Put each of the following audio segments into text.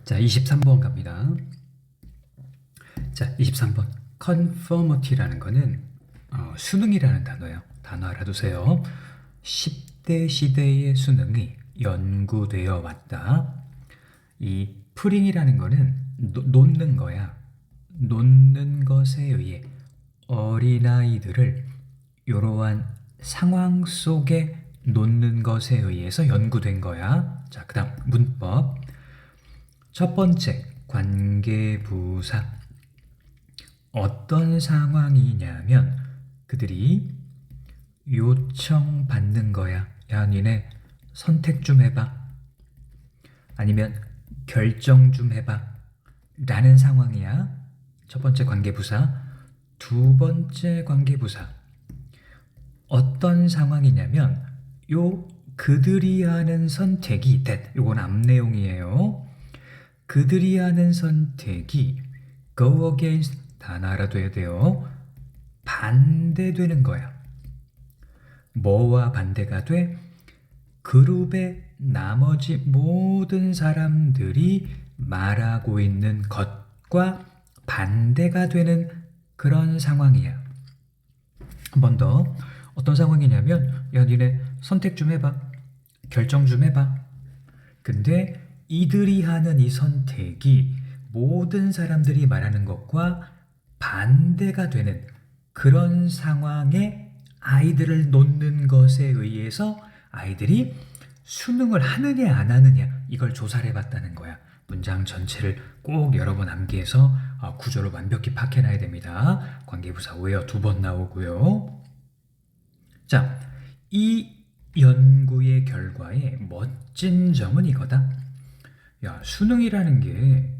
자, 23번 갑니다. 자, 23번. conformity라는 거는 수능이라는 단어예요. 단어 알아두세요. 10대 시대의 수능이 연구되어 왔다. 이 프링이라는 거는 놓는 거야. 놓는 것에 의해 어린아이들을 이러한 상황 속에 놓는 것에 의해서 연구된 거야. 자, 그 다음 문법. 첫 번째, 관계부사. 어떤 상황이냐면 그들이 요청받는 거야. 야, 니네 선택 좀 해봐. 아니면 결정 좀 해봐. 라는 상황이야. 첫 번째 관계부사. 두 번째 관계부사. 어떤 상황이냐면 그들이 하는 선택이 요건 앞 내용이에요. 그들이 하는 선택이 go against 단어 알아둬야 돼요. 반대되는 거야. 뭐와 반대가 돼? 그룹의 나머지 모든 사람들이 말하고 있는 것과 반대가 되는 그런 상황이야. 한 번 더. 어떤 상황이냐면 야, 니네 선택 좀 해봐. 결정 좀 해봐. 근데 이들이 하는 이 선택이 모든 사람들이 말하는 것과 반대가 되는 그런 상황에 아이들을 놓는 것에 의해서 아이들이 수능을 하느냐 안 하느냐 이걸 조사를 해봤다는 거야. 문장 전체를 꼭 여러 번 암기해서 구조를 완벽히 파악해놔야 됩니다. 관계부사 where 두 번 나오고요. 자, 이 연구의 결과의 멋진 점은 이거다. 야, 수능이라는 게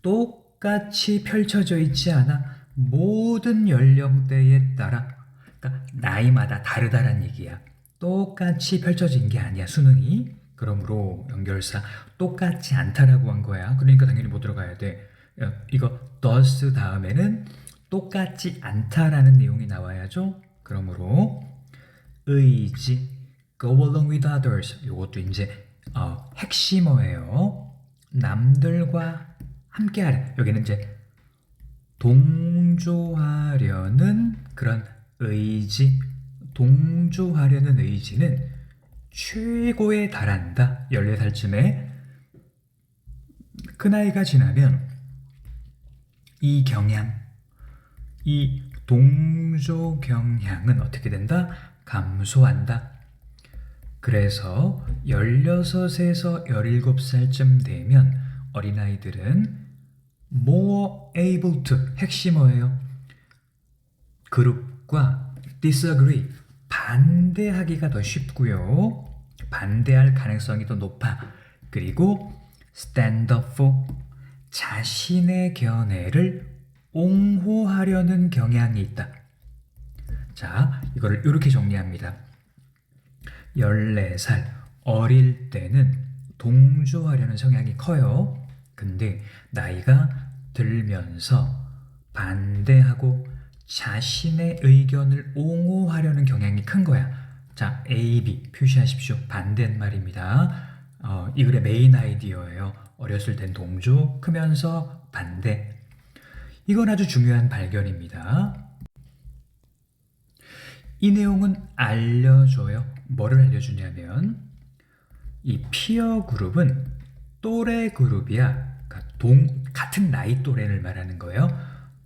똑같이 펼쳐져 있지 않아. 모든 연령대에 따라, 그러니까 나이마다 다르다란 얘기야. 똑같이 펼쳐진 게 아니야, 수능이. 그러므로 연결사 똑같지 않다라고 한 거야. 그러니까 당연히 못 들어가야 돼. 야, 이거 does 다음에는 똑같지 않다라는 내용이 나와야죠. 그러므로 의지, go along with others. 이것도 이제 핵심어예요. 남들과 함께하려. 여기는 이제 동조하려는 그런 의지, 동조하려는 의지는 최고에 달한다. 14살쯤에. 그 나이가 지나면 이 경향, 이 동조 경향은 어떻게 된다? 감소한다. 그래서 16에서 17살쯤 되면 어린아이들은 more able to, 핵심어예요. 그룹과 disagree, 반대하기가 더 쉽고요. 반대할 가능성이 더 높아. 그리고 stand up for, 자신의 견해를 옹호하려는 경향이 있다. 자, 이거를 이렇게 정리합니다. 14살 어릴 때는 동조하려는 성향이 커요. 근데 나이가 들면서 반대하고 자신의 의견을 옹호하려는 경향이 큰 거야. 자, A, B 표시하십시오. 반대말입니다. 이 글의 메인 아이디어예요. 어렸을 땐 동조, 크면서 반대. 이건 아주 중요한 발견입니다. 이 내용은 알려줘요. 뭐를 알려주냐면 이 피어 그룹은 또래 그룹이야. 그러니까 같은 나이 또래를 말하는 거예요.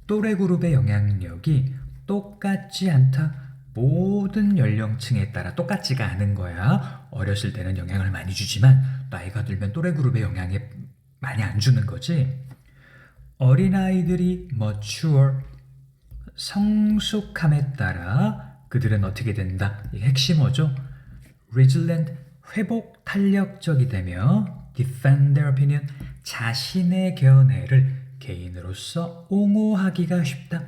또래 그룹의 영향력이 똑같지 않다. 모든 연령층에 따라 똑같지가 않은 거야. 어렸을 때는 영향을 많이 주지만 나이가 들면 또래 그룹의 영향이 많이 안 주는 거지. 어린아이들이 mature, 성숙함에 따라 그들은 어떻게 된다? 이 핵심어죠. resilient, 회복 탄력적이 되며 defend their opinion, 자신의 견해를 개인으로서 옹호하기가 쉽다.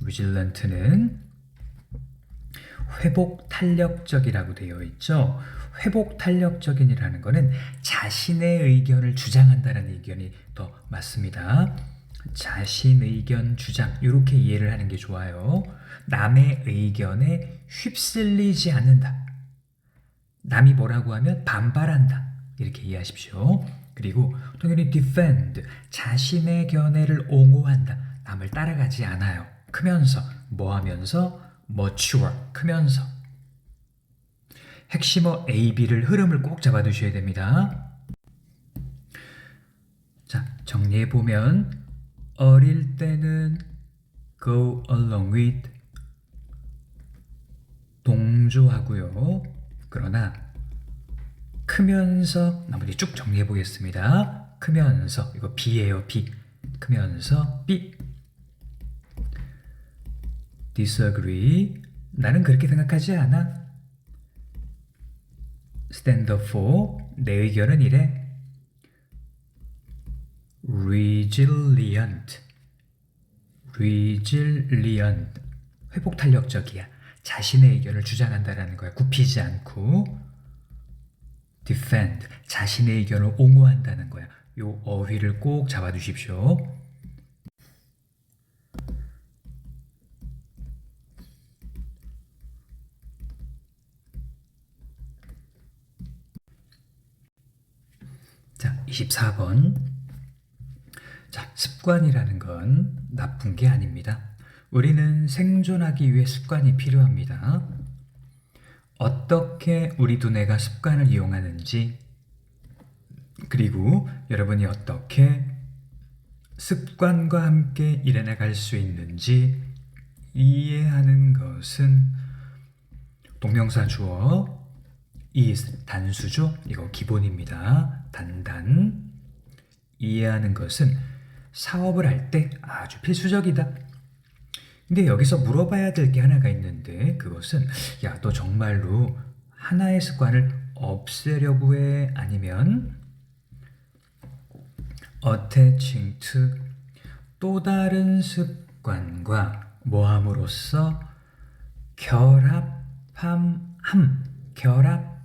resilient는 회복 탄력적이라고 되어 있죠. 회복 탄력적인이라는 것은 자신의 의견을 주장한다는 의견이 더 맞습니다. 자신 의견 주장, 이렇게 이해를 하는 게 좋아요. 남의 의견에 휩쓸리지 않는다. 남이 뭐라고 하면 반발한다. 이렇게 이해하십시오. 그리고 당연히 defend, 자신의 견해를 옹호한다. 남을 따라가지 않아요. 크면서, 뭐 하면서? mature, 크면서. 핵심어 A, B를 흐름을 꼭 잡아두셔야 됩니다. 자, 정리해보면 어릴 때는 go along with, 동조하고요. 그러나 크면서, 나머지 쭉 정리해 보겠습니다. 크면서, 이거 B예요, B. 크면서 B. disagree, 나는 그렇게 생각하지 않아. stand up for, 내 의견은 이래. resilient, 회복 탄력적이야. 자신의 의견을 주장한다라는 거야. 굽히지 않고. defend, 자신의 의견을 옹호한다는 거야. 요 어휘를 꼭 잡아두십시오. 자, 24번. 자, 습관이라는 건 나쁜 게 아닙니다. 우리는 생존하기 위해 습관이 필요합니다. 어떻게 우리 두뇌가 습관을 이용하는지, 그리고 여러분이 어떻게 습관과 함께 일어나갈 수 있는지 이해하는 것은 동명사 주어 is, 단수죠. 이거 기본입니다. 단단. 이해하는 것은 사업을 할 때 아주 필수적이다. 근데 여기서 물어봐야 될 게 하나가 있는데, 그것은 야, 너 정말로 하나의 습관을 없애려고 해? 아니면 attaching to, 또 다른 습관과 뭐함으로써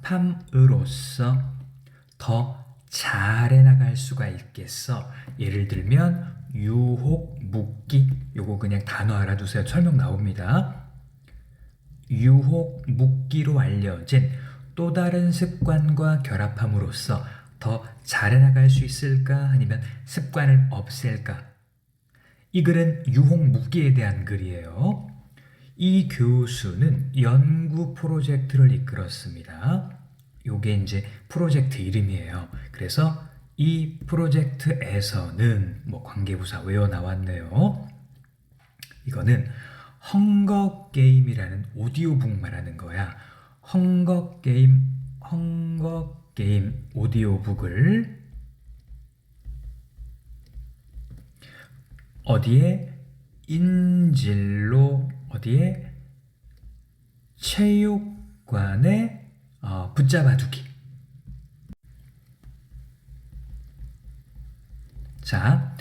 결합함으로써 더 잘해 나갈 수가 있겠어. 예를 들면 유혹, 묶기, 요거 그냥 단어 알아두세요. 설명 나옵니다. 유혹, 묶기로 알려진 또 다른 습관과 결합함으로써 더 잘해 나갈 수 있을까? 아니면 습관을 없앨까? 이 글은 유혹, 묶기에 대한 글이에요. 이 교수는 연구 프로젝트를 이끌었습니다. 요게 이제 프로젝트 이름이에요. 그래서 이 프로젝트에서는 뭐 관계부사 외워 나왔네요. 이거는 헝거 게임이라는 오디오북 말하는 거야. 헝거 게임 오디오북을 어디에? 인질로, 어디에? 체육관에 붙잡아두기. 자,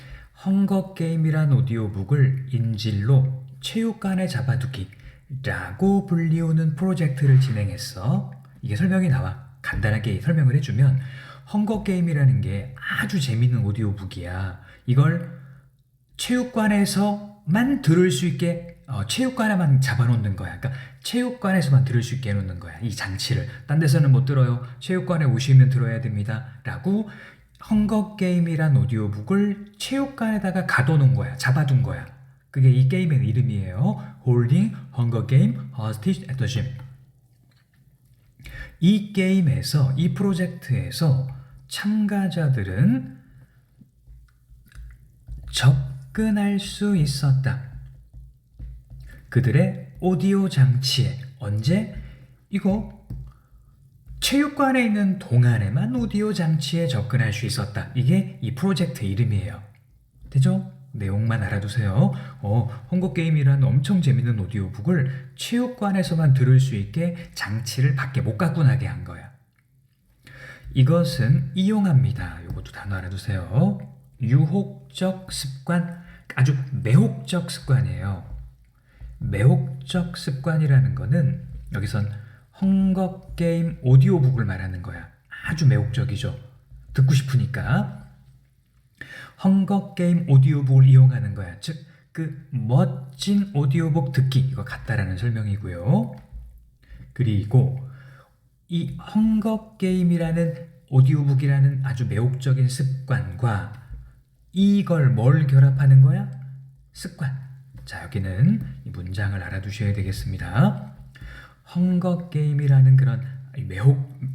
헝거게임이란 오디오북을 인질로 체육관에 잡아두기 라고 불리우는 프로젝트를 진행했어. 이게 설명이 나와. 간단하게 설명을 해주면 헝거게임이라는 게 아주 재밌는 오디오북이야. 이걸 체육관에서만 들을 수 있게 체육관에만 잡아놓는 거야. 그러니까 체육관에서만 들을 수 있게 해놓는 거야. 이 장치를. 딴 데서는 못 들어요. 체육관에 오시면 들어야 됩니다. 라고 헝거게임이란 오디오북을 체육관에다가 가둬놓은 거야. 잡아둔 거야. 그게 이 게임의 이름이에요. Holding Hunger Game Hostage at the Gym. 이 게임에서, 이 프로젝트에서 참가자들은 접근할 수 있었다. 그들의 오디오 장치에. 언제? 이거 체육관에 있는 동안에만 오디오 장치에 접근할 수 있었다. 이게 이 프로젝트 이름이에요. 되죠? 내용만 알아두세요. 헝거게임이란 엄청 재밌는 오디오북을 체육관에서만 들을 수 있게 장치를 밖에 못 갖고 나게 한 거야. 이것은 이용합니다. 이것도 단어 알아두세요. 유혹적 습관, 아주 매혹적 습관이에요. 매혹적 습관이라는 거는 여기선 헝거게임 오디오북을 말하는 거야. 아주 매혹적이죠. 듣고 싶으니까. 헝거게임 오디오북을 이용하는 거야. 즉, 그 멋진 오디오북 듣기, 이거 같다라는 설명이고요. 그리고 이 헝거게임이라는 오디오북이라는 아주 매혹적인 습관과 이걸 뭘 결합하는 거야? 습관. 자, 여기는 이 문장을 알아두셔야 되겠습니다. 헝거 게임이라는 그런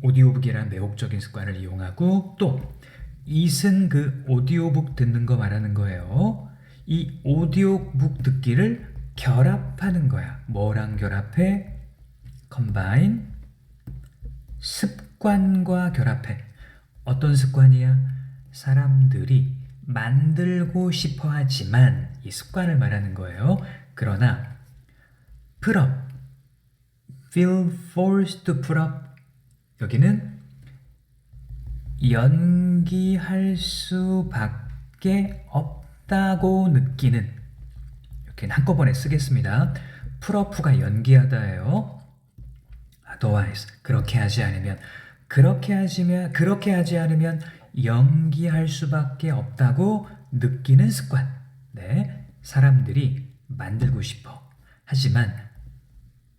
오디오북이라는 매혹적인 습관을 이용하고 또 이슨 그 오디오북 듣는 거 말하는 거예요. 이 오디오북 듣기를 결합하는 거야. 뭐랑 결합해? combine. 습관과 결합해. 어떤 습관이야? 사람들이 만들고 싶어 하지만 이 습관을 말하는 거예요. 그러나 put up, feel forced to put up. 여기는 연기할 수밖에 없다고 느끼는, 이렇게 한꺼번에 쓰겠습니다. put up가 연기하다예요. otherwise, 그렇게 하지 않으면 연기할 수밖에 없다고 느끼는 습관. 네, 사람들이 만들고 싶어. 하지만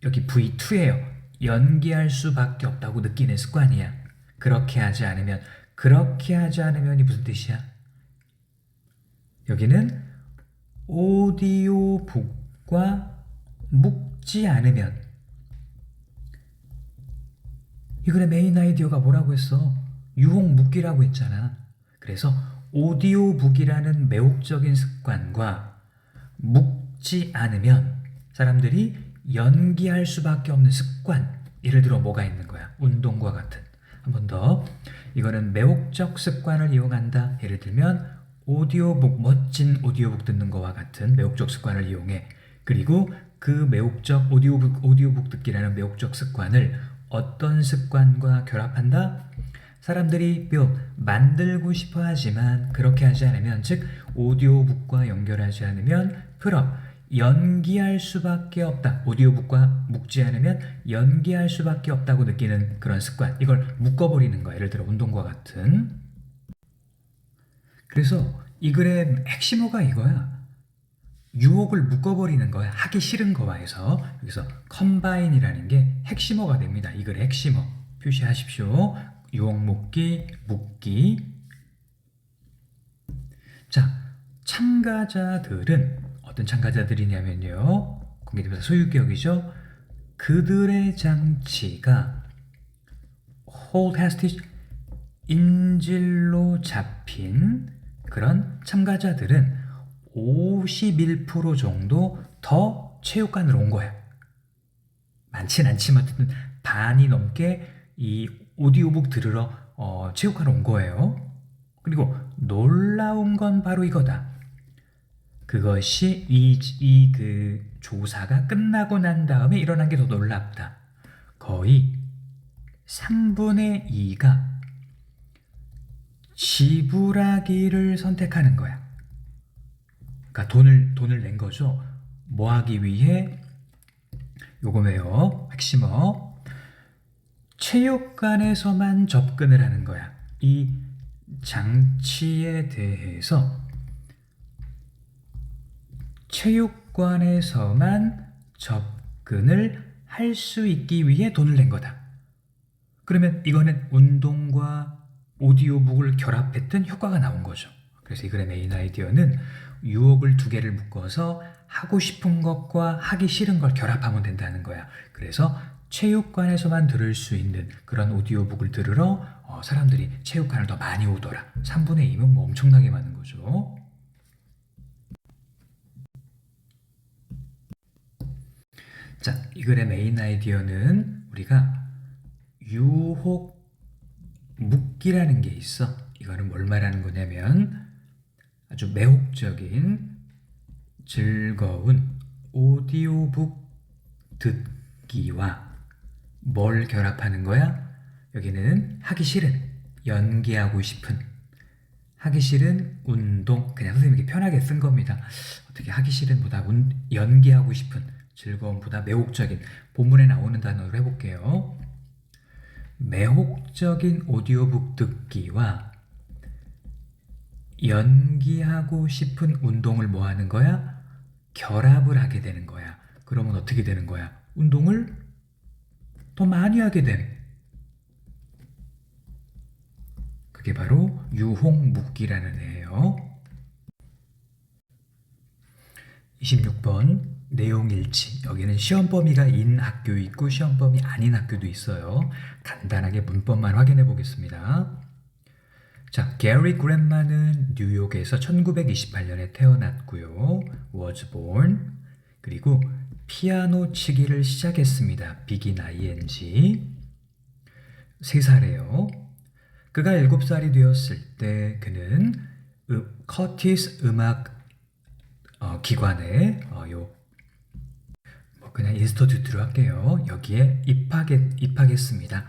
여기 V2예요. 연기할 수밖에 없다고 느끼는 습관이야. 그렇게 하지 않으면이 무슨 뜻이야? 여기는 오디오북과 묶지 않으면. 이글의 메인 아이디어가 뭐라고 했어? 유혹묶기라고 했잖아. 그래서 오디오북이라는 매혹적인 습관과 묶지 않으면 사람들이 연기할 수밖에 없는 습관. 예를 들어 뭐가 있는 거야? 운동과 같은. 한 번 더. 이거는 매혹적 습관을 이용한다. 예를 들면 오디오북, 멋진 오디오북 듣는 거와 같은 매혹적 습관을 이용해. 그리고 그 매혹적 오디오북 듣기라는 매혹적 습관을 어떤 습관과 결합한다? 사람들이 만들고 싶어 하지만 그렇게 하지 않으면, 즉 오디오북과 연결하지 않으면 풀어 연기할 수밖에 없다. 오디오북과 묶지 않으면 연기할 수밖에 없다고 느끼는 그런 습관. 이걸 묶어버리는 거야. 예를 들어 운동과 같은. 그래서 이 글의 핵심어가 이거야. 유혹을 묶어버리는 거야. 하기 싫은 거와 해서 여기서 combine이라는 게 핵심어가 됩니다. 이 글의 핵심어 표시하십시오. 유혹 묶기. 자, 참가자들은 어떤 참가자들이냐면요, 공개대명사 소유격이죠. 그들의 장치가 hold hostage, 인질로 잡힌 그런 참가자들은 51% 정도 더 체육관으로 온 거야. 많진 않지만 반이 넘게 이 오디오북 들으러 체육관으로 온 거예요. 그리고 놀라운 건 바로 이거다. 그것이 그 조사가 끝나고 난 다음에 일어난 게 더 놀랍다. 거의 3분의 2가 지불하기를 선택하는 거야. 그러니까 돈을 낸 거죠. 뭐 하기 위해? 요거예요. 핵심어. 체육관에서만 접근을 하는 거야. 이 장치에 대해서 체육관에서만 접근을 할 수 있기 위해 돈을 낸 거다. 그러면 이거는 운동과 오디오북을 결합했던 효과가 나온 거죠. 그래서 이 글의 메인 아이디어는 유혹을 두 개를 묶어서 하고 싶은 것과 하기 싫은 걸 결합하면 된다는 거야. 그래서 체육관에서만 들을 수 있는 그런 오디오북을 들으러 사람들이 체육관을 더 많이 오더라. 3분의 2면 뭐 엄청나게 많은 거죠. 자, 이 글의 메인 아이디어는 우리가 유혹 묶기라는 게 있어. 이거는 뭘 말하는 거냐면 아주 매혹적인 즐거운 오디오북 듣기와 뭘 결합하는 거야? 여기는 하기 싫은, 연기하고 싶은, 하기 싫은 운동, 그냥 선생님이 편하게 쓴 겁니다. 어떻게 하기 싫은보다 연기하고 싶은, 즐거움보다 매혹적인, 본문에 나오는 단어로 해볼게요. 매혹적인 오디오북 듣기와 연기하고 싶은 운동을 뭐 하는 거야? 결합을 하게 되는 거야. 그러면 어떻게 되는 거야? 운동을 더 많이 하게 돼. 그게 바로 유홍묵기라는 애예요. 26번 내용일치. 여기는 시험 범위가 인 학교 있고 시험 범위 아닌 학교도 있어요. 간단하게 문법만 확인해 보겠습니다. 자, 게리 그랜마는 뉴욕에서 1928년에 태어났고요. was born. 그리고 피아노 치기를 시작했습니다. begin ing. 3살이에요. 그가 7살이 되었을 때 그는 커티스 음악 기관에 그냥 인스티튜트로 할게요. 여기에 입학했습니다.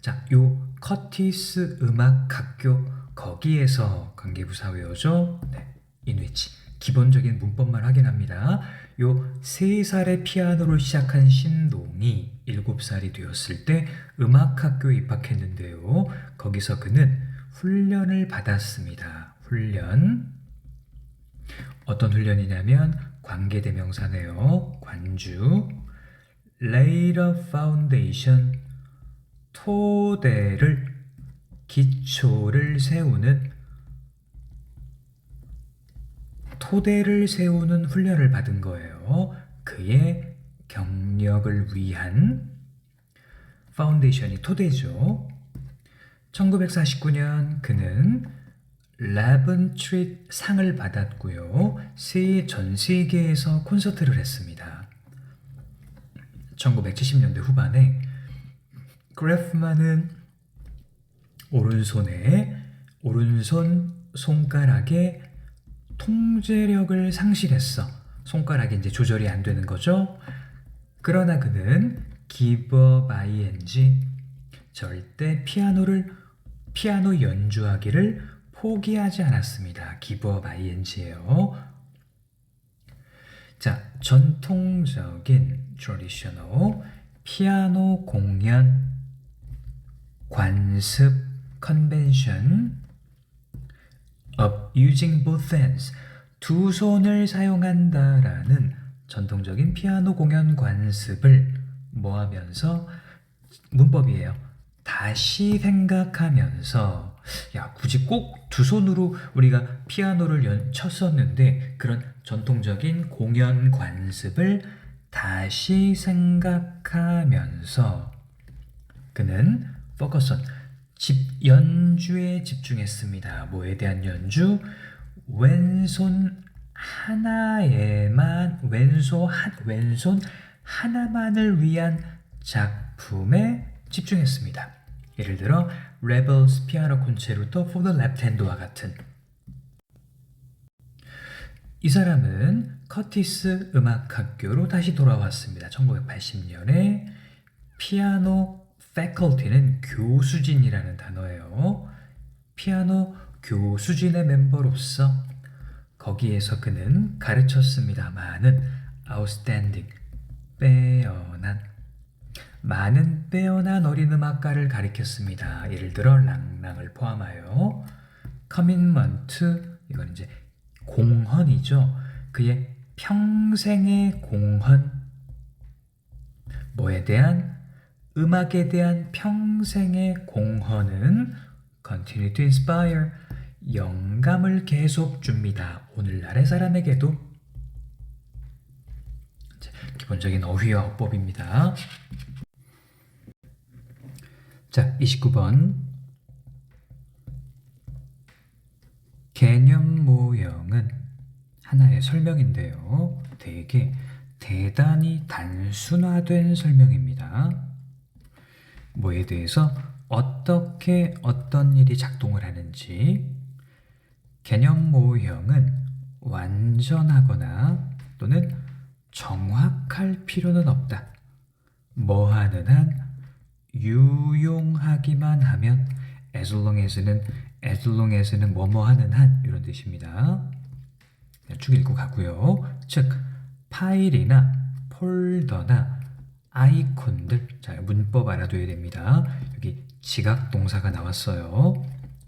자, 요 커티스 음악학교 거기에서 관계부사 외워죠. 네, 인위치 기본적인 문법만 확인합니다. 요 3살에 피아노를 시작한 신동이 7살이 되었을 때 음악학교에 입학했는데요. 거기서 그는 훈련을 받았습니다. 훈련. 어떤 훈련이냐면 관계대명사네요. 관주. laid a foundation. 토대를, 기초를 세우는 훈련을 받은 거예요. 그의 경력을 위한 파운데이션이 토대죠. 1949년 그는 레븐트리 상을 받았고요. 전 세계에서 콘서트를 했습니다. 1970년대 후반에 그래프만은 오른손 손가락에 통제력을 상실했어. 손가락이 이제 조절이 안 되는 거죠. 그러나 그는 give up ing, 절대 피아노 연주하기를 포기하지 않았습니다. give up ing예요. 자, 전통적인 traditional 피아노 공연 관습 convention of using both hands, 두 손을 사용한다라는 전통적인 피아노 공연 관습을 뭐 하면서 문법이에요. 다시 생각하면서, 야, 굳이 꼭 두 손으로 우리가 피아노를 쳤었는데 그런 전통적인 공연 관습을 다시 생각하면서 그는 focus on 연주에 집중했습니다. 뭐에 대한 연주? 왼손 하나만을 위한 작품에 집중했습니다. 예를 들어 Rebels 피아노 콘체르토 for the left hand와 같은. 이 사람은 커티스 음악학교로 다시 돌아왔습니다. 1980년에 피아노 faculty는 교수진이라는 단어예요. 피아노 교수진의 멤버로서 거기에서 그는 가르쳤습니다. 많은 빼어난 어린 음악가를 가르쳤습니다. 예를 들어 랑랑을 포함하여 커밋먼트, 이건 이제 공헌이죠. 그의 평생의 공헌, 뭐에 대한? 음악에 대한 평생의 공헌은 continue to inspire, 영감을 계속 줍니다. 오늘날의 사람에게도. 기본적인 어휘와 어법입니다. 자, 29번. 개념 모형은 하나의 설명인데요. 대단히 단순화된 설명입니다. 뭐에 대해서 어떻게 어떤 일이 작동을 하는지. 개념 모형은 완전하거나 또는 정확할 필요는 없다. 뭐 하는 한 유용하기만 하면 as long as는 뭐뭐 하는 한 이런 뜻입니다. 쭉 읽고 가고요. 즉 파일이나 폴더나 아이콘들, 자, 문법 알아둬야 됩니다. 여기 지각 동사가 나왔어요.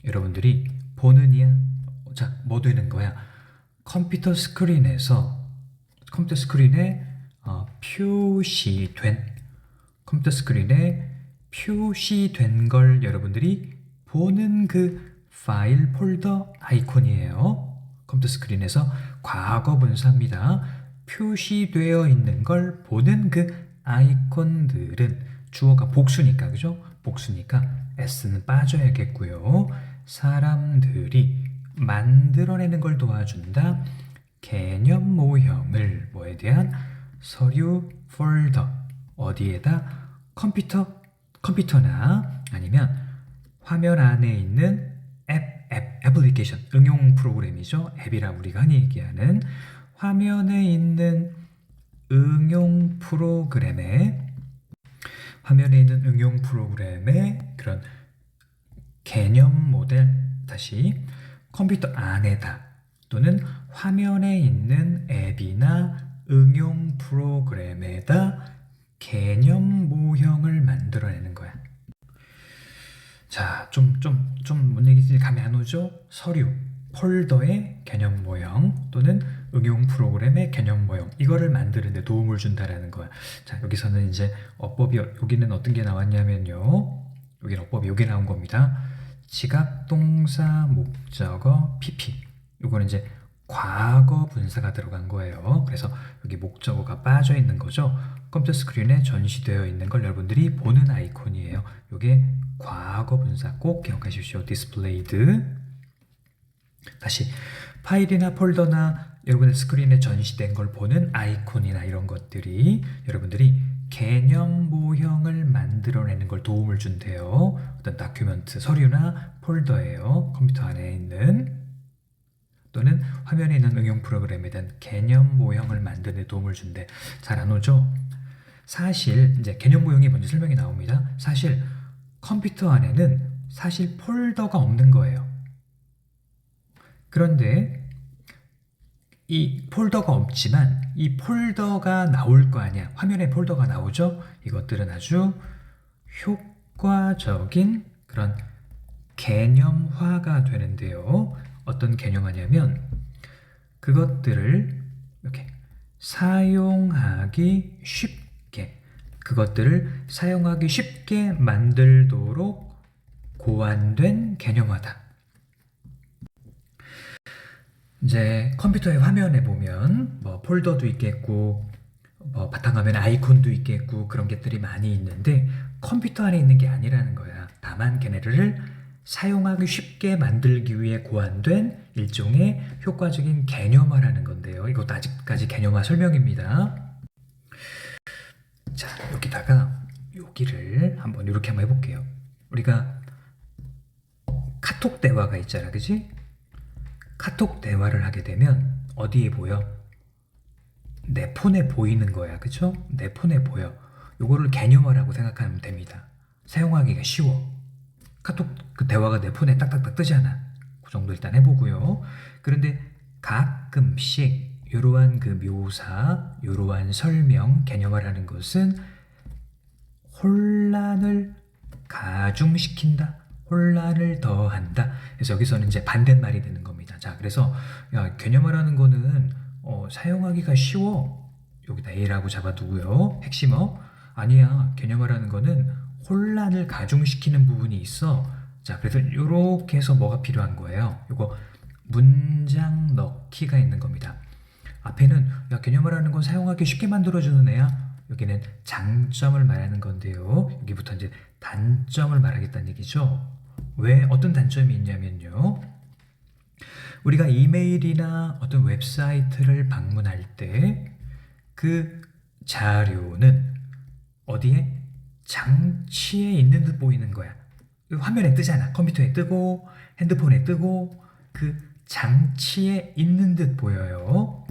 여러분들이 보느냐? 자, 뭐 되는 거야? 컴퓨터 스크린에 표시된 걸 여러분들이 보는 그 파일 폴더 아이콘이에요. 컴퓨터 스크린에서 과거 분사입니다. 표시되어 있는 걸 보는 그 아이콘들은 주어가 복수니까, 그죠? 복수니까 S는 빠져야겠고요. 사람들이 만들어내는 걸 도와준다. 개념 모형을 뭐에 대한 서류 폴더 어디에다 컴퓨터나 아니면 화면 안에 있는 애플리케이션 응용 프로그램이죠. 앱이라 우리가 흔히 얘기하는 화면에 있는 응용 프로그램에 그런 개념 모델 다시 컴퓨터 안에다 또는 화면에 있는 앱이나 응용 프로그램에다 개념 모형을 만들어내는 거야. 자, 뭔 얘기인지 감이 안 오죠? 서류, 폴더의 개념 모형 또는 응용 프로그램의 개념 모형 이거를 만드는 데 도움을 준다라는 거야. 자, 여기서는 이제 어법이 여기는 어떤 게 나왔냐면요. 여기는 어법이 여기 나온 겁니다. 지각 동사 목적어 PP. 이거는 이제 과거 분사가 들어간 거예요. 그래서 여기 목적어가 빠져 있는 거죠. 컴퓨터 스크린에 전시되어 있는 걸 여러분들이 보는 아이콘이에요. 이게 과거 분사 꼭 기억하십시오. displayed. 다시 파일이나 폴더나 여러분의 스크린에 전시된 걸 보는 아이콘이나 이런 것들이 여러분들이 개념 모형을 만들어내는 걸 도움을 준대요. 어떤 다큐멘트, 서류나 폴더예요. 컴퓨터 안에 있는 또는 화면에 있는 응용 프로그램에 대한 개념 모형을 만드는 데 도움을 준대. 잘 안 오죠? 사실 이제 개념 모형이 먼저 설명이 나옵니다. 사실 컴퓨터 안에는 사실 폴더가 없는 거예요. 그런데 이 폴더가 없지만 이 폴더가 나올 거 아니야. 화면에 폴더가 나오죠? 이것들은 아주 효과적인 그런 개념화가 되는데요. 어떤 개념화냐면 그것들을 이렇게 사용하기 쉽게 만들도록 고안된 개념화다. 이제 컴퓨터의 화면에 보면 뭐 폴더도 있겠고 뭐 바탕화면 아이콘도 있겠고 그런 것들이 많이 있는데 컴퓨터 안에 있는 게 아니라는 거야. 다만 걔네를 사용하기 쉽게 만들기 위해 고안된 일종의 효과적인 개념화라는 건데요. 이것도 아직까지 개념화 설명입니다. 자, 여기를 이렇게 한번 해볼게요. 우리가 카톡 대화가 있잖아, 그치? 카톡 대화를 하게 되면 어디에 보여? 내 폰에 보이는 거야, 그쵸? 내 폰에 보여. 요거를 개념화라고 생각하면 됩니다. 사용하기가 쉬워. 카톡 그 대화가 내 폰에 딱딱딱 뜨잖아. 그 정도 일단 해보고요. 그런데 가끔씩 이러한 그 묘사, 이러한 설명, 개념화라는 것은 혼란을 가중시킨다. 혼란을 더한다. 그래서 여기서는 이제 반대말이 되는 겁니다. 자, 그래서 개념화라는 거는 사용하기가 쉬워. 여기다 A라고 잡아두고요. 핵심어. 아니야. 개념화라는 거는 혼란을 가중시키는 부분이 있어. 자, 그래서 이렇게 해서 뭐가 필요한 거예요? 이거 문장 넣기가 있는 겁니다. 앞에는 개념화라는 건 사용하기 쉽게 만들어주는 애야. 여기는 장점을 말하는 건데요. 여기부터 이제 단점을 말하겠다는 얘기죠. 왜 어떤 단점이 있냐면요. 우리가 이메일이나 어떤 웹사이트를 방문할 때 그 자료는 어디에? 장치에 있는 듯 보이는 거야. 화면에 뜨잖아. 컴퓨터에 뜨고 핸드폰에 뜨고 그 장치에 있는 듯 보여요.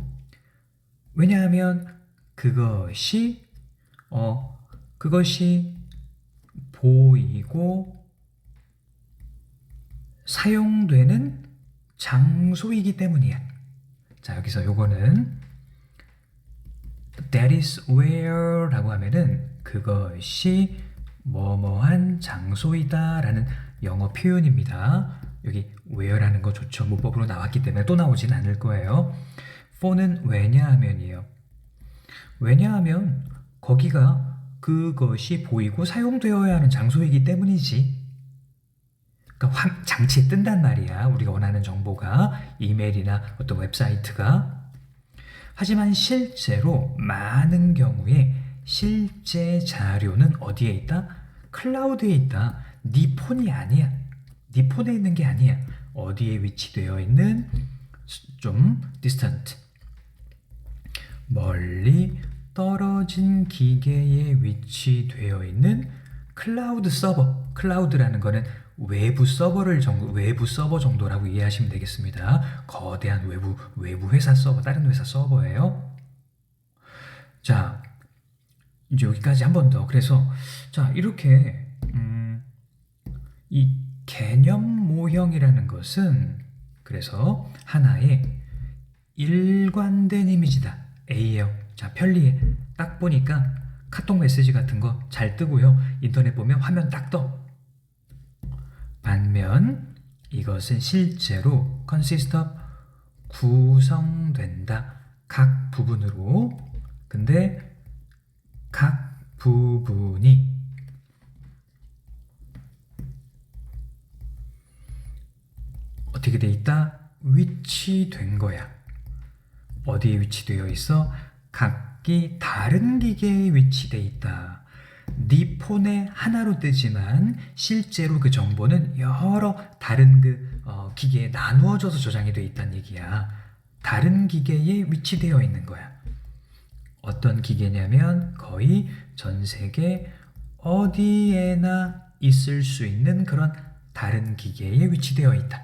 왜냐하면 그것이 보이고 사용되는 장소이기 때문이야. 자, 여기서 요거는 that is where 라고 하면은 그것이 뭐뭐한 장소이다 라는 영어 표현입니다. 여기 where라는 거 좋죠. 문법으로 나왔기 때문에 또 나오진 않을 거예요. for는 왜냐하면이에요. 왜냐하면 거기가 그것이 보이고 사용되어야 하는 장소이기 때문이지. 그러니까 장치에 뜬단 말이야. 우리가 원하는 정보가 이메일이나 어떤 웹사이트가. 하지만 실제로 많은 경우에 실제 자료는 어디에 있다? 클라우드에 있다. 네 폰이 아니야. 네 폰에 있는 게 아니야. 어디에 위치되어 있는 좀 distant, 멀리 떨어진 기계에 위치되어 있는 클라우드 서버. 클라우드라는 거는 외부 서버 정도라고 이해하시면 되겠습니다. 거대한 외부 회사 서버, 다른 회사 서버예요. 자, 이제 여기까지 한 번 더. 그래서 자, 이렇게 이 개념 모형이라는 것은 그래서 하나의 일관된 이미지다. A예요. 자, 편리해. 딱 보니까 카톡 메시지 같은 거 잘 뜨고요. 인터넷 보면 화면 딱 떠. 반면 이것은 실제로 consist of 구성된다. 각 부분으로. 근데 각 부분이 어떻게 돼 있다? 위치된 거야. 어디에 위치되어 있어? 각기 다른 기계에 위치돼 있다. 네 폰에 하나로 뜨지만 실제로 그 정보는 여러 다른 기계에 나누어져서 저장이 돼 있다는 얘기야. 다른 기계에 위치되어 있는 거야. 어떤 기계냐면 거의 전 세계 어디에나 있을 수 있는 그런 다른 기계에 위치되어 있다.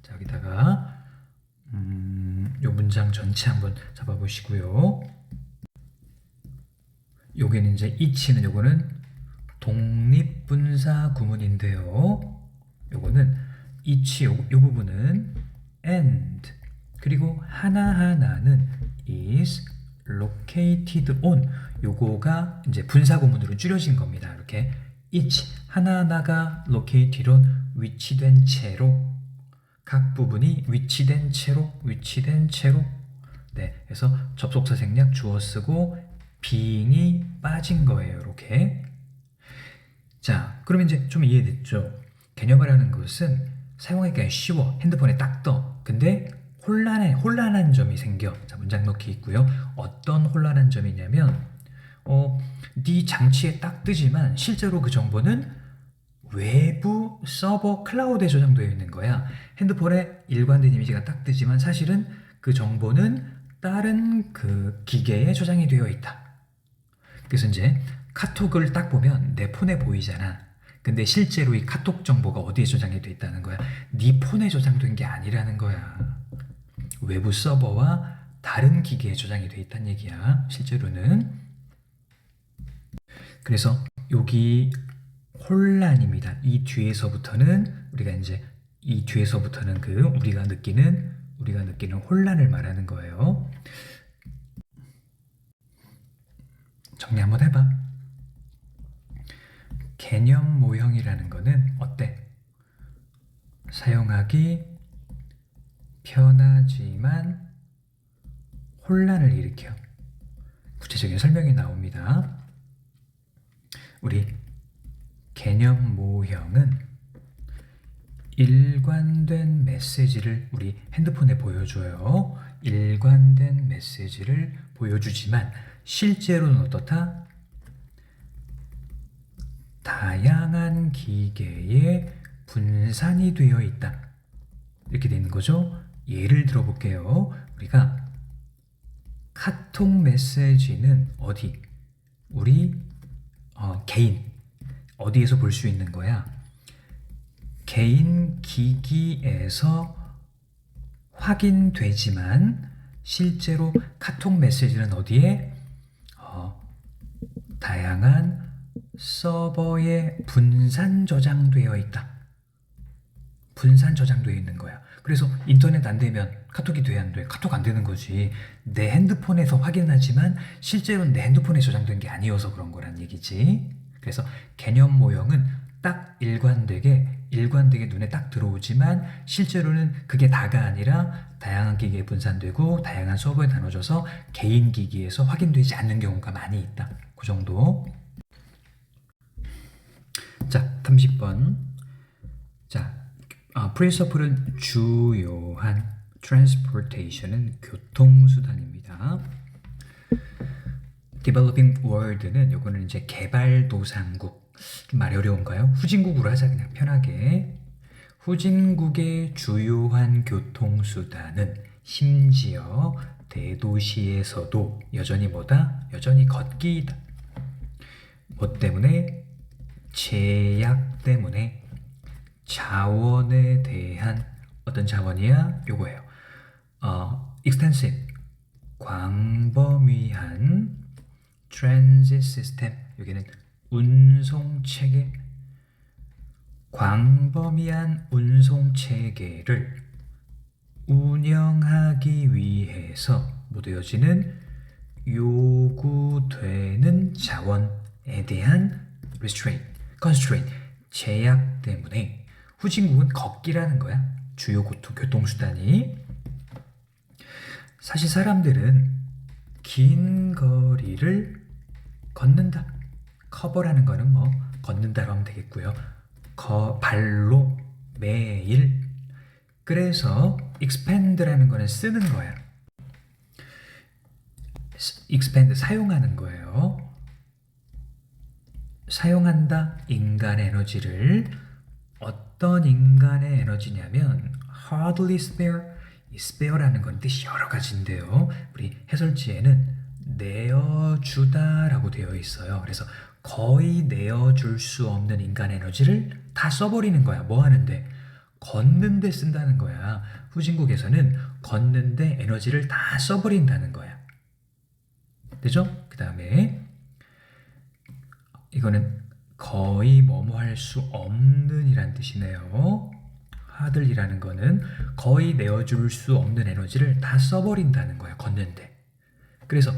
자, 여기다가 요 문장 전체 한번 잡아보시고요. 요게는 이제 이치는 요거는 독립분사 구문인데요. 요거는 이치 요 부분은 and 그리고 하나하나는 is located on 요거가 이제 분사 구문으로 줄여진 겁니다. 이렇게 each 하나하나가 located on 위치된 채로 각 부분이 위치된 채로 네, 그래서 접속사 생략 주어 쓰고 being이 빠진 거예요. 이렇게. 자, 그러면 이제 좀 이해됐죠? 개념이라는 것은 사용하기가 쉬워. 핸드폰에 딱 떠. 근데 혼란한 점이 생겨. 자, 문장 넣기 있고요. 어떤 혼란한 점이냐면 네 장치에 딱 뜨지만 실제로 그 정보는 외부 서버 클라우드에 저장되어 있는 거야. 핸드폰에 일관된 이미지가 딱 뜨지만 사실은 그 정보는 다른 그 기계에 저장이 되어 있다. 그래서 이제 카톡을 딱 보면 내 폰에 보이잖아. 근데 실제로 이 카톡 정보가 어디에 저장이 되어 있다는 거야? 네 폰에 저장된 게 아니라는 거야. 외부 서버와 다른 기계에 저장이 되어 있다는 얘기야. 실제로는. 그래서 여기 혼란입니다. 이 뒤에서부터는 우리가 느끼는 혼란을 말하는 거예요. 정리 한번 해봐. 개념 모형이라는 거는 어때? 사용하기 편하지만 혼란을 일으켜. 구체적인 설명이 나옵니다. 우리 개념 모형은 일관된 메시지를 우리 핸드폰에 보여줘요. 일관된 메시지를 보여주지만 실제로는 어떻다? 다양한 기계에 분산이 되어 있다. 이렇게 되는 거죠. 예를 들어 볼게요. 우리가 카톡 메시지는 어디? 우리 개인 어디에서 볼 수 있는 거야? 개인 기기에서 확인되지만 실제로 카톡 메시지는 어디에? 다양한 서버에 분산 저장되어 있다. 분산 저장되어 있는 거야. 그래서 인터넷 안 되면 카톡이 돼, 안 돼? 카톡 안 되는 거지. 내 핸드폰에서 확인하지만 실제로는 내 핸드폰에 저장된 게 아니어서 그런 거란 얘기지. 그래서 개념 모형은 딱 일관되게 눈에 딱 들어오지만 실제로는 그게 다가 아니라 다양한 기기에 분산되고 다양한 서버에 나눠져서 개인 기기에서 확인되지 않는 경우가 많이 있다. 그 정도. 자, 30번. 자, principle은 주요한, transportation은 교통수단입니다. developing world는 요거는 이제 개발도상국, 좀 말이 어려운가요? 후진국으로 하자, 그냥 편하게. 후진국의 주요한 교통수단은 심지어 대도시에서도 여전히 뭐다? 여전히 걷기이다. 뭐 때문에? 제약 때문에. 자원에 대한, 어떤 자원이야? 요거예요. extensive, 광범위한 transit system, 여기는 운송체계, 광범위한 운송체계를 운영하기 위해서 뭐 되어지는 요구되는 자원에 대한 restraint, constraint, 제약 때문에 후진국은 걷기라는 거야. 주요 교통수단이. 사실 사람들은 긴 거리를 걷는다. 커버라는 거는 뭐 걷는다로 하면 되겠고요. 발로 매일. 그래서 expand라는 거는 쓰는 거야. expand, 사용하는 거예요. 사용한다, 인간의 에너지를. 어떤 인간의 에너지냐면 hardly spare, 이 spare라는 건 뜻이 여러 가지인데요. 우리 해설지에는 내어주다 라고 되어 있어요. 그래서 거의 내어줄 수 없는 인간의 에너지를 다 써버리는 거야. 뭐 하는데? 걷는데 쓴다는 거야. 후진국에서는 걷는데 에너지를 다 써버린다는 거야. 되죠? 그 다음에 이거는 거의 뭐뭐 할 수 없는 이란 뜻이네요. hardly라는 거는 거의 내어줄 수 없는 에너지를 다 써버린다는 거야. 걷는데. 그래서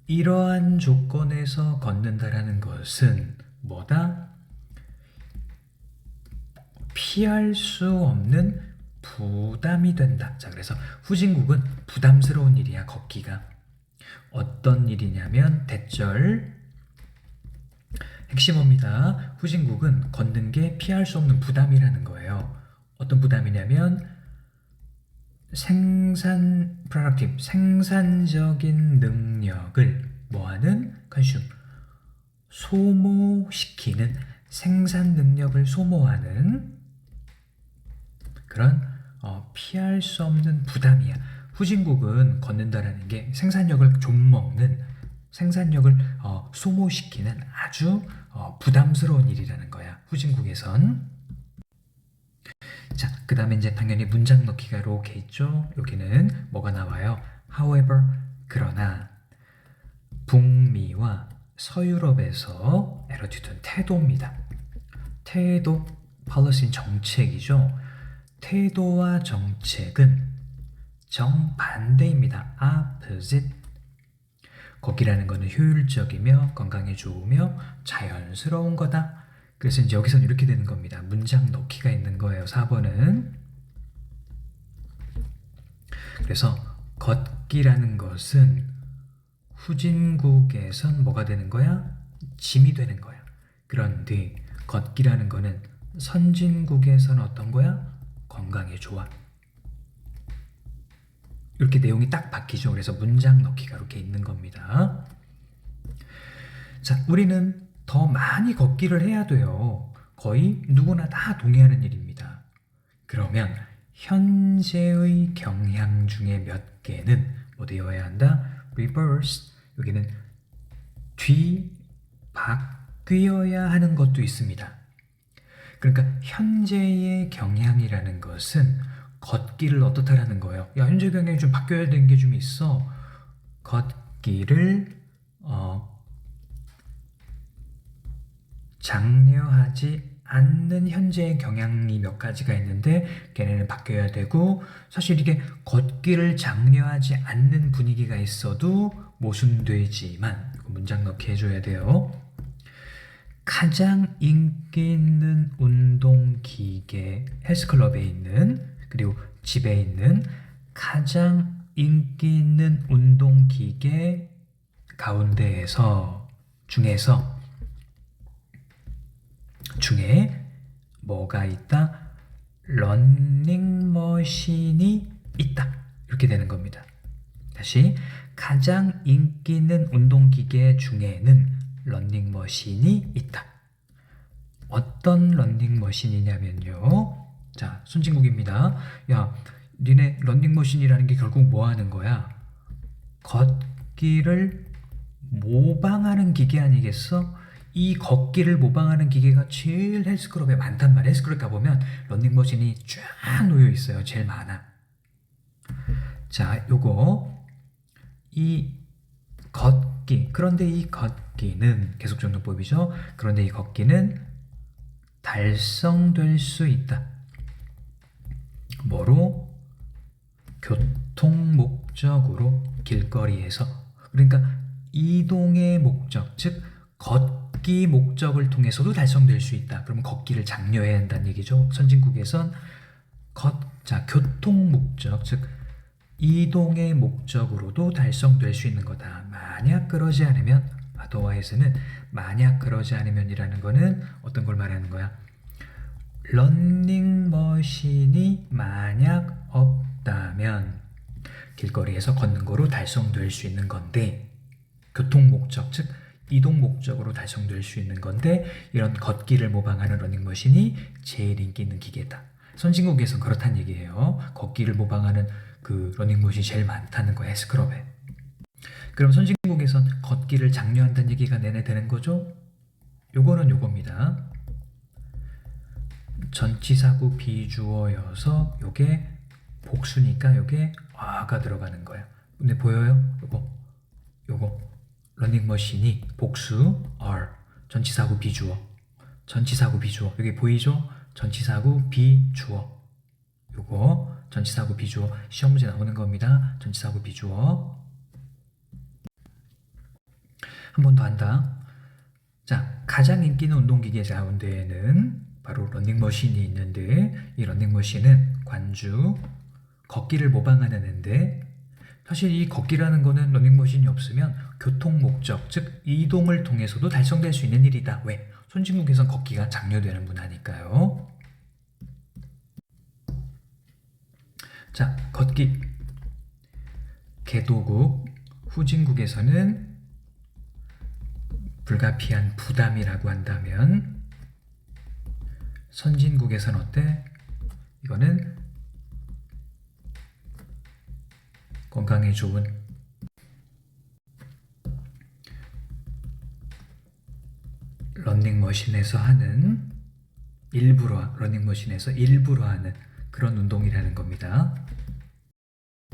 이러한 조건에서 걷는다라는 것은 뭐다? 피할 수 없는 부담이 된다. 자, 그래서 후진국은 부담스러운 일이야, 걷기가. 어떤 일이냐면 대절, 핵심어입니다. 후진국은 걷는 게 피할 수 없는 부담이라는 거예요. 어떤 부담이냐면 productive, 생산적인 능력을 뭐하는? consume, 소모시키는, 생산 능력을 소모하는 그런 피할 수 없는 부담이야. 후진국은 걷는다라는 게 생산력을 좀먹는, 생산력을 소모시키는 아주 부담스러운 일이라는 거야. 후진국에선. 자, 그 다음에 이제 당연히 문장 넣기가 이렇게 있죠. 여기는 뭐가 나와요? However, 그러나 북미와 서유럽에서 attitude는 태도입니다. 태도, policy는 정책이죠. 태도와 정책은 정반대입니다. opposite. 걷기라는 것은 효율적이며 건강에 좋으며 자연스러운 거다. 그래서 이제 여기서는 이렇게 되는 겁니다. 문장 넣기가 있는 거예요. 4번은. 그래서 걷기라는 것은 후진국에선 뭐가 되는 거야? 짐이 되는 거야. 그런데 걷기라는 거는 선진국에선 어떤 거야? 건강에 좋아. 이렇게 내용이 딱 바뀌죠. 그래서 문장 넣기가 이렇게 있는 겁니다. 자, 우리는 더 많이 걷기를 해야 돼요. 거의 누구나 다 동의하는 일입니다. 그러면 현재의 경향 중에 몇 개는 뭐 되어야 한다? reverse, 여기는 뒤바뀌어야 하는 것도 있습니다. 그러니까 현재의 경향이라는 것은 걷기를 어떻다라는 거예요. 야, 현재 경향이 좀 바뀌어야 되는 게 좀 있어. 걷기를 장려하지 않는 현재의 경향이 몇 가지가 있는데 걔네는 바뀌어야 되고, 사실 이게 걷기를 장려하지 않는 분위기가 있어도 모순되지만 문장 넣기 해줘야 돼요. 가장 인기 있는 운동기계, 헬스클럽에 있는, 그리고 집에 있는 가장 인기 있는 운동기계 가운데에서 중에 뭐가 있다? 러닝머신이 있다. 이렇게 되는 겁니다. 다시 가장 인기 있는 운동기계 중에는 러닝머신이 있다. 어떤 러닝머신이냐면요. 자, 손진국입니다. 야, 니네 러닝머신이라는 게 결국 뭐 하는 거야? 걷기를 모방하는 기계 아니겠어? 이 걷기를 모방하는 기계가 제일 헬스클럽에 많단 말이야. 헬스클럽 가보면 러닝머신이 쫙 놓여 있어요. 제일 많아. 자, 요거 이 걷기. 그런데 이 걷기는 계속정돈법이죠. 그런데 이 걷기는 달성될 수 있다. 뭐로? 교통 목적으로 길거리에서. 그러니까 이동의 목적, 즉 걷기 목적을 통해서도 달성될 수 있다. 그러면 걷기를 장려해야 한다는 얘기죠. 선진국에선 교통 목적, 즉 이동의 목적으로도 달성될 수 있는 거다. 만약 그러지 않으면, otherwise는 만약 그러지 않으면이라는 거는 어떤 걸 말하는 거야? 러닝머신이 만약 없다면 길거리에서 걷는 거로 달성될 수 있는 건데, 교통 목적, 즉 이동 목적으로 달성될 수 있는 건데, 이런 걷기를 모방하는 러닝머신이 제일 인기 있는 기계다. 선진국에선 그렇다는 얘기예요. 걷기를 모방하는 그 러닝머신이 제일 많다는 거야, 헬스클럽에. 그럼 선진국에선 걷기를 장려한다는 얘기가 내내 되는 거죠? 요거는 요겁니다. 전치사구 비주어여서 요게 복수니까 요게 아가 들어가는 거야. 근데 보여요? 요거 러닝머신이 복수 are, 전치사구 비주어. 전치사구 비주어. 여기 보이죠? 전치사구 비주어. 요거 전치사구 비주어 시험 문제 나오는 겁니다. 전치사구 비주어. 한 번 더 한다. 자, 가장 인기 있는 운동기계 가운데에는 바로 러닝머신이 있는데, 이 러닝머신은 관주 걷기를 모방하는 앤데, 사실 이 걷기라는 거는 러닝머신이 없으면 교통 목적, 즉 이동을 통해서도 달성될 수 있는 일이다. 왜? 선진국에선 걷기가 장려되는 문화니까요. 자, 걷기. 개도국, 후진국에서는 불가피한 부담이라고 한다면, 선진국에서는 어때? 이거는 건강에 좋은 러닝머신에서 하는 일부러, 러닝머신에서 일부러 하는 그런 운동이라는 겁니다.